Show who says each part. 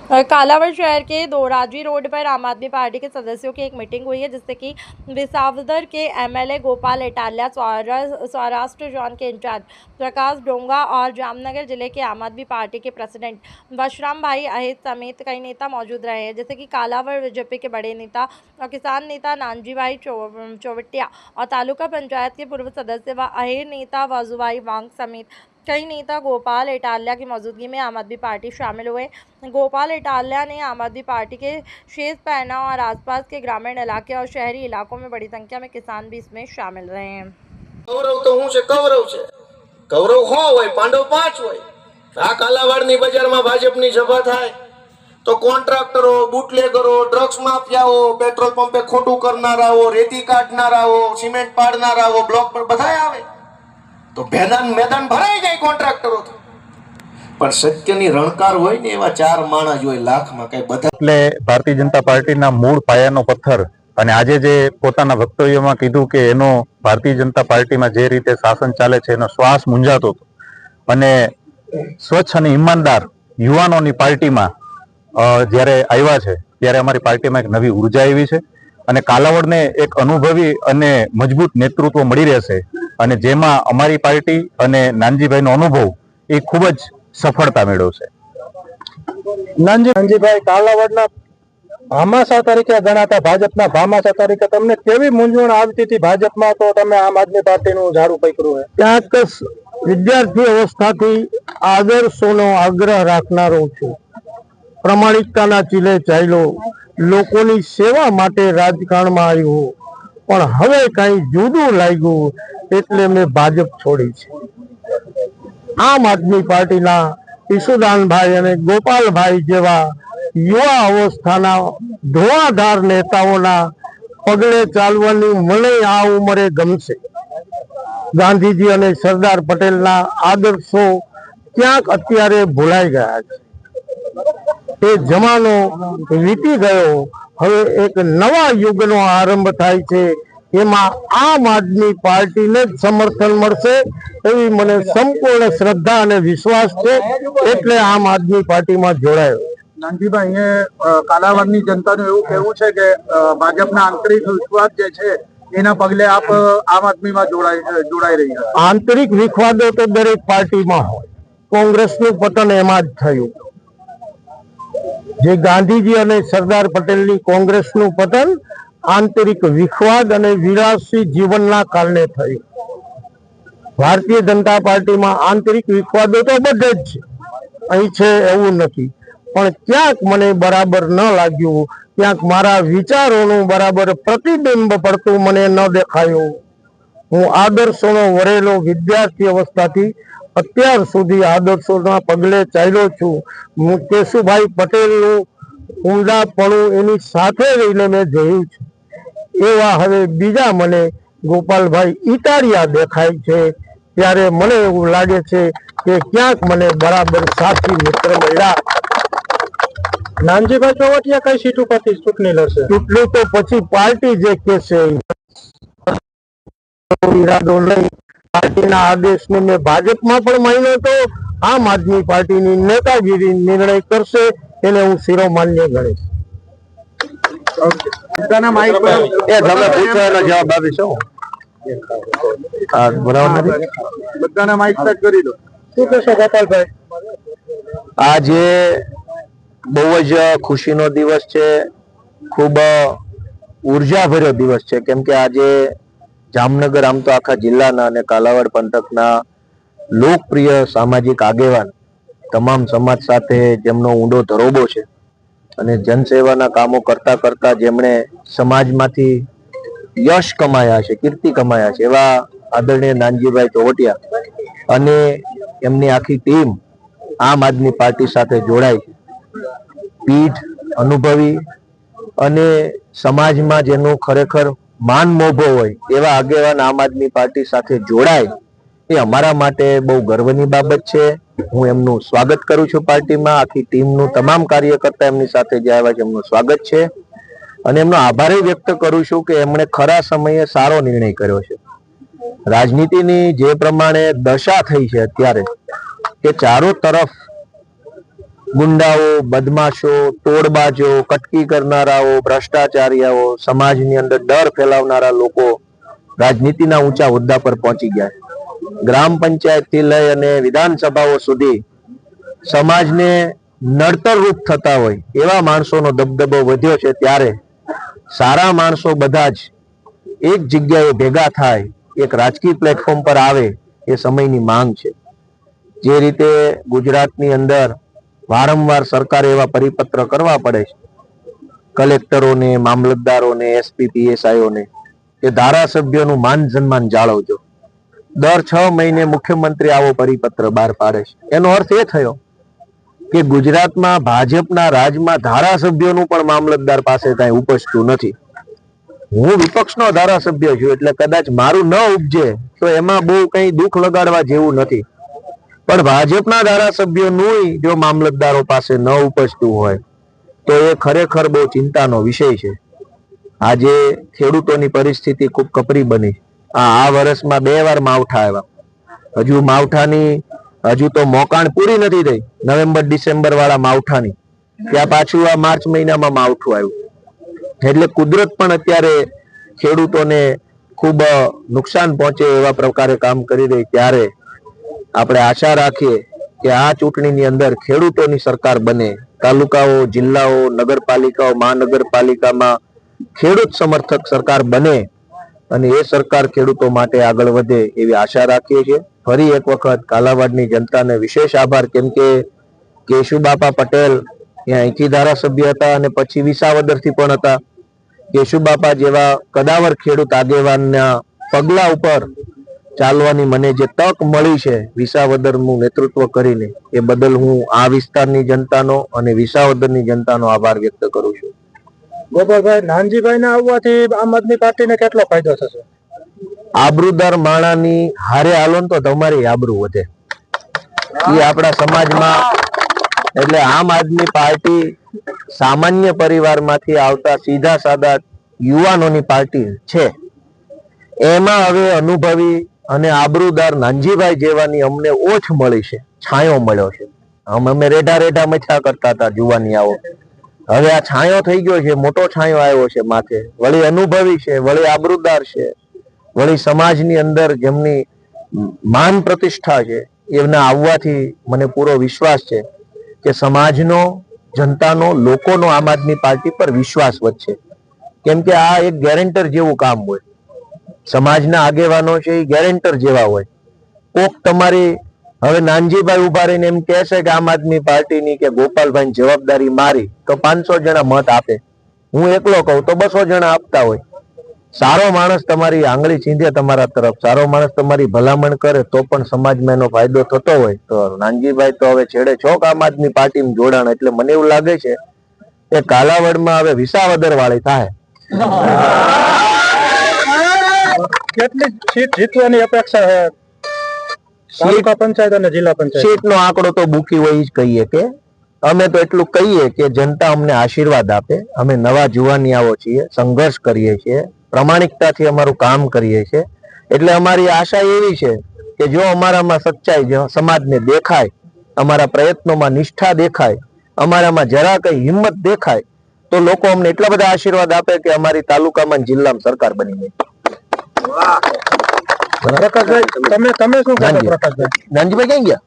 Speaker 1: कालावर शहर के दोराजी रोड पर आम आदमी पार्टी के सदस्यों की एक मीटिंग हुई है, जिससे कि विसावदर के MLA Gopal Italia, Saurashtra zone के इंचार्ज प्रकाश डोंगा और जामनगर जिले के आम आदमी पार्टी के प्रेसिडेंट बशराम भाई अहित समेत कई नेता मौजूद रहे हैं, जैसे कि कालावर बीजेपी के बड़े नेता और किसान नेता नानजी भाई चौवटिया और तालुका पंचायत के पूर्व सदस्य व अहिर नेता वाजुभाई वांग समेत कई नेता गोपाल इटालिया की मौजूदगी में आम आदमी पार्टी शामिल हुए। गोपाल इटालिया ने आम आदमी पार्टी के शेष पैना और आसपास के ग्रामीण इलाके और शहरी इलाकों में बड़ी संख्या में किसान भी इसमें शामिल रहे हैं।
Speaker 2: कौरव तो हूँ कौरव कौरव हो पांडव 5 होय। आ कालावाड़नी बजारमां भाजपनी सभा थाय तो कॉन्ट्राक्टरो, बूटलेगरो, ड्रग्स माफियाओ, पेट्रोल पंपे खोटू करनाराओ, रेती काढनाराओ, सीमेंट पाडनाराओ, ब्लॉक पर बधाय आवे तो मैदान भराई जाए कॉन्ट्राक्टरो थी। पण सत्यनी रणकार होय ने एवा 4 माणस होय लाखमां कई बधा
Speaker 3: એટલે ભારતીય જનતા પાર્ટીના મૂળ પાયાનો પથ્થર અને આજે જે પોતાના વક્તવ્યમાં કીધું કે એનો ભારતીય જનતા પાર્ટીમાં જે રીતે શાસન ચાલે છે એનો શ્વાસ મૂંઝાતો હતો અને સ્વચ્છ અને ઈમાનદાર યુવાનોની પાર્ટીમાં જ્યારે આવ્યા છે ત્યારે અમારી પાર્ટીમાં એક નવી ઉર્જા આવી છે અને કાલાવડને એક અનુભવી અને મજબૂત નેતૃત્વ મળી રહેશે અને જેમાં અમારી પાર્ટી અને નાનજીભાઈનો અનુભવ એ ખૂબ જ સફળતા મેળવશે।
Speaker 4: નાનજીભાઈ, કાલાવડના ભામાસા તરીકે ગણાતા ભાજપના ભામાસા તરીકે તમને કેવી મૂંઝવણ આવતી હતી ભાજપમાં, તો તમે આમ આદમી પાર્ટીનું ઝાડુ પકડ્યું? ત્યાં વિદ્યાર્થી અવસ્થાથી આદર્શોનો આગ્રહ રાખનારો છું, પ્રમાણિકતાના ચીલે ચાલ્યો, લોકોની સેવા માટે રાજકારણમાં આવ્યો, પણ હવે કઈ જુદું લાગ્યું એટલે મેં ભાજપ છોડી છે। આમ આદમી પાર્ટીના ઈશુદાનભાઈ અને ગોપાલભાઈ જેવા યુવા અવસ્થાના ધોળાધાર નેતાઓના પગલે ચાલવાની મને આ ઉંમરે ગમશે। ગાંધીજી અને સરદાર પટેલના આદર્શો ક્યાંક અત્યારે ભૂલાઈ ગયા છે। એ જમાનો વીતી ગયો, હવે એક નવા યુગનો આરંભ થાય છે, એમાં આમ આદમી પાર્ટીને જ સમર્થન મળશે એવી મને સંપૂર્ણ શ્રદ્ધા અને વિશ્વાસ છે, એટલે આમ આદમી પાર્ટીમાં જોડાયો।
Speaker 5: નાનજીભાઈ, અહીંયા કાલાવડની જનતાનું એવું કહેવું છે કે ભાજપના આંતરિક વિશ્વાસ જે છે એના પગલે આપ આમ આદમીમાં જોડાઈ રહ્યા।
Speaker 4: આંતરિક વિખવાદો તો દરેક પાર્ટીમાં હોય, કોંગ્રેસનું પતન એમાં જ થયું। જે ગાંધીજી અને સરદાર પટેલની કોંગ્રેસનું પતન આંતરિક વિખવાદ અને વિલાસી જીવનના કારણે થયું। ભારતીય જનતા પાર્ટીમાં આંતરિક વિખવાદો તો બધે જ છે, અહીં છે એવું નથી, પણ ક્યાંક મને બરાબર ન લાગ્યું, ક્યાંક મારા વિચારોનું બરાબર પ્રતિબિંબ પડતું મને ન દેખાયું। હું આદર્શોનો વરેલો વિદ્યાર્થી અવસ્થાથી અત્યાર સુધી આદર્શોના પગલે ચાલ્યો છું। હું કેશુભાઈ પટેલનું ઉમદાપણું એની સાથે રહીને મેં જોયું છે, એવા હવે બીજા મને ગોપાલભાઈ ઇટાલિયા દેખાય છે, ત્યારે મને એવું લાગે છે કે ક્યાંક મને બરાબર સાથી મિત્ર મળ્યા।
Speaker 5: નાનજીભાઈ ચોવટિયા કઈ સીટ ઉપરથી ચૂંટણી લડશે?
Speaker 4: ચૂંટણી તો પછી પાર્ટી જે કહેશે, ઈરાદો નહીં, પાર્ટીના આદેશને મેં ભાજપમાં પણ માન્યો તો આમ આદમી પાર્ટીની નેતાગીરી નિર્ણય કરશે એને હું શિરોમાન્ય ગણીશ।
Speaker 5: બધાના માઇક પર
Speaker 3: તમે પૂછો એનો જવાબ આપીશું।
Speaker 5: બધાના માઇક સેટ કરી દો।
Speaker 4: શું કહેશો ગોપાલભાઈ?
Speaker 3: આજે બહુ જ ખુશીનો દિવસ છે, ખૂબ ઉર્જાભર્યો દિવસ છે, કેમ કે આજે જામનગર આમ તો આખા જિલ્લાના અને કાલાવડ પંથકના લોકપ્રિય સામાજિક આગેવાન તમામ સમાજ સાથે જેમનો ઊંડો ધરોબો છે અને જનસેવાના કામો કરતા કરતા જેમણે સમાજમાંથી યશ કમાયા છે, કીર્તિ કમાયા છે, એવા આદરણીય નાનજીભાઈ ચોવટિયા અને એમની આખી ટીમ આમ આદમી પાર્ટી સાથે જોડાઈ છે। પીઠ અનુભવી અને સમાજમાં જેનું ખરેખર માન મોભો હોય એવા આગેવાન આમ આદમી પાર્ટી સાથે જોડાય એ અમારા માટે બહુ ગર્વની બાબત છે। હું એમનું સ્વાગત કરું છું પાર્ટીમાં, આખી ટીમનું તમામ કાર્યકર્તા એમની સાથે જે આવ્યા છે એમનું સ્વાગત છે અને એમનો આભાર વ્યક્ત કરું છું કે એમણે ખરા સમયે સારો નિર્ણય કર્યો છે। રાજનીતિની જે પ્રમાણે દશા થઈ છે અત્યારે કે ચારો તરફ ગુંડાઓ, બદમાશો, તોડબાજો, કટકી કરનારાઓ, ભ્રષ્ટાચારીઓ, સમાજની અંદર ડર ફેલાવનારા લોકો રાજનીતિના ઊંચા હોદ્દા પર પહોંચી ગયા છે. ગ્રામ પંચાયતથી લઈ અને વિધાનસભાઓ સુધી સમાજને નડતરરૂપ થતા હોય એવા માણસોનો દબદબો વધ્યો છે. ત્યારે સારા માણસો બધા જ એક જગ્યાએ ભેગા થાય, એક રાજકીય પ્લેટફોર્મ પર આવે એ સમયની માંગ છે. જે રીતે ગુજરાતની અંદર વારંવાર સરકારે એવા પરિપત્ર કરવા પડે છે કલેક્ટરોને, મામલતદારોને, એસપી, પીએસઆઈઓને કે ધારાસભ્યોનું માન સન્માન જાળવજો. દર 6 મહિને મુખ્યમંત્રી આવો પરિપત્ર બહાર પાડે છે. એનો અર્થ એ થયો કે ગુજરાતમાં ભાજપના રાજમાં ધારાસભ્યોનું પણ મામલતદાર પાસે કાંઈ ઉપજતું નથી. હું વિપક્ષનો ધારાસભ્ય છું એટલે કદાચ મારું ન ઉપજે તો એમાં બહુ કંઈ દુઃખ લગાડવા જેવું નથી, પણ ભાજપના ધારાસભ્યોનું જો મામલતદારો પાસે ન ઉપજતું હોય તો એ ખરેખર બહુ ચિંતાનો વિષય છે. આજે ખેડૂતોની પરિસ્થિતિ ખૂબ કપરી બની. આ વર્ષમાં 2 વાર માવઠા આવ્યા. હજુ તો મોકાણ પૂરી નથી થઈ નવેમ્બર ડિસેમ્બર વાળા માવઠાની. ત્યાં પાછું આ માર્ચ મહિનામાં માવઠું આવ્યું. એટલે કુદરત પણ અત્યારે ખેડૂતોને ખૂબ નુકસાન પહોંચે એવા પ્રકારે કામ કરી રહી. ત્યારે આપણે આશા રાખીએ કે આ ચૂંટણીની અંદર ખેડૂતોની સરકાર બને. તાલુકાઓ, જિલ્લાઓ, નગરપાલિકાઓ, મહાનગરપાલિકામાં ખેડૂત સમર્થક સરકાર બને અને એ સરકાર ખેડૂતો માટે આગળ વધે એવી આશા રાખીએ છીએ. ફરી એક વખત કાલાવાડની જનતાને વિશેષ આભાર, કેમ કે કેશુબાપા પટેલ અહીંથી ધારાસભ્ય હતા અને પછી વિસાવદરથી પણ હતા. કેશુબાપા જેવા કદાવર ખેડૂત આગેવાનના પગલા ઉપર ચાલવાની મને જે તક મળી છે વિસાવદરનું નેતૃત્વ કરીને, એ બદલ હું આ વિસ્તારની જનતાનો અને વિસાવદરની જનતાનો આભાર વ્યક્ત કરું છું.
Speaker 4: ગોપાલભાઈ, નાનજીભાઈ ના આવવાથી આમ આદમી પાર્ટીને કેટલો ફાયદો થશે?
Speaker 3: આબરૂદાર માણાની હારે હાલો તો તમારી આબરૂ વધે. એ આપણા સમાજમાં, એટલે આમ આદમી પાર્ટી સામાન્ય પરિવારમાંથી આવતા સીધા સાદા યુવાનોની પાર્ટી છે. એમાં હવે અનુભવી અને આબરૂદાર નાનજીભાઈ જેવાની અમને ઓછ મળી છે, છાંયો મળ્યો છે. અમે રેઢા મથ્યા કરતા હતા જુવાની આવો, હવે આ છાંયો થઈ ગયો છે, મોટો છાંયો આવ્યો છે માથે. વળી અનુભવી છે, વળી આબરૂદાર છે, વળી સમાજની અંદર જેમની માન પ્રતિષ્ઠા છે, એમના આવવાથી મને પૂરો વિશ્વાસ છે કે સમાજનો, જનતાનો, લોકોનો આમ આદમી પાર્ટી પર વિશ્વાસ વધશે. કેમ કે આ એક ગેરેન્ટર જેવું કામ હોય. સમાજના આગેવાનો છે એ ગેરેન્ટર જેવા હોય. કોક તમારી હવે નાનજીભાઈ ઉભા રહીને એમ કહેશે કે આમ આદમી પાર્ટીની કે ગોપાલભાઈ જવાબદારી મારી, તો 500 જણા મત આપે. હું એકલો કહું તો 200 જણા આપતા હોય. સારો માણસ તમારી આંગળી ચીંધે તમારા તરફ, સારો માણસ તમારી ભલામણ કરે તો પણ સમાજમાં એનો ફાયદો થતો હોય. તો નાનજીભાઈ તો હવે છેડે છોક આમ આદમી પાર્ટીમાં જોડાણ. એટલે મને એવું લાગે છે કે કાલાવડમાં હવે વિસાવદર વાળી થાય.
Speaker 4: કેટલી સીટ જીતવાની અપેક્ષા છે તાલુકા પંચાયત અને જિલ્લા પંચાયત?
Speaker 3: સીટનો આંકડો તો બુકી હોય જ કહીએ કે અમે તો એટલું કહીએ કે જનતા અમને આશીર્વાદ આપે. અમે નવા જુવાનિયાઓ છીએ, સંઘર્ષ કરીએ છીએ, પ્રામાણિકતાથી અમારું કામ કરીએ છીએ. એટલે અમારી આશા એવી છે કે જો અમારામાં સચ્ચાઈ સમાજને દેખાય, અમારા પ્રયત્નોમાં નિષ્ઠા દેખાય, અમારામાં જરા કઈ હિંમત દેખાય, તો લોકો અમને એટલા બધા આશીર્વાદ આપે કે અમારી તાલુકામાં, જિલ્લામાં સરકાર બની ગઈ.
Speaker 4: પ્રકાશભાઈ, તમે શું કહો? પ્રકાશભાઈ,
Speaker 3: નાનજીભાઈ ક્યાં ગયા?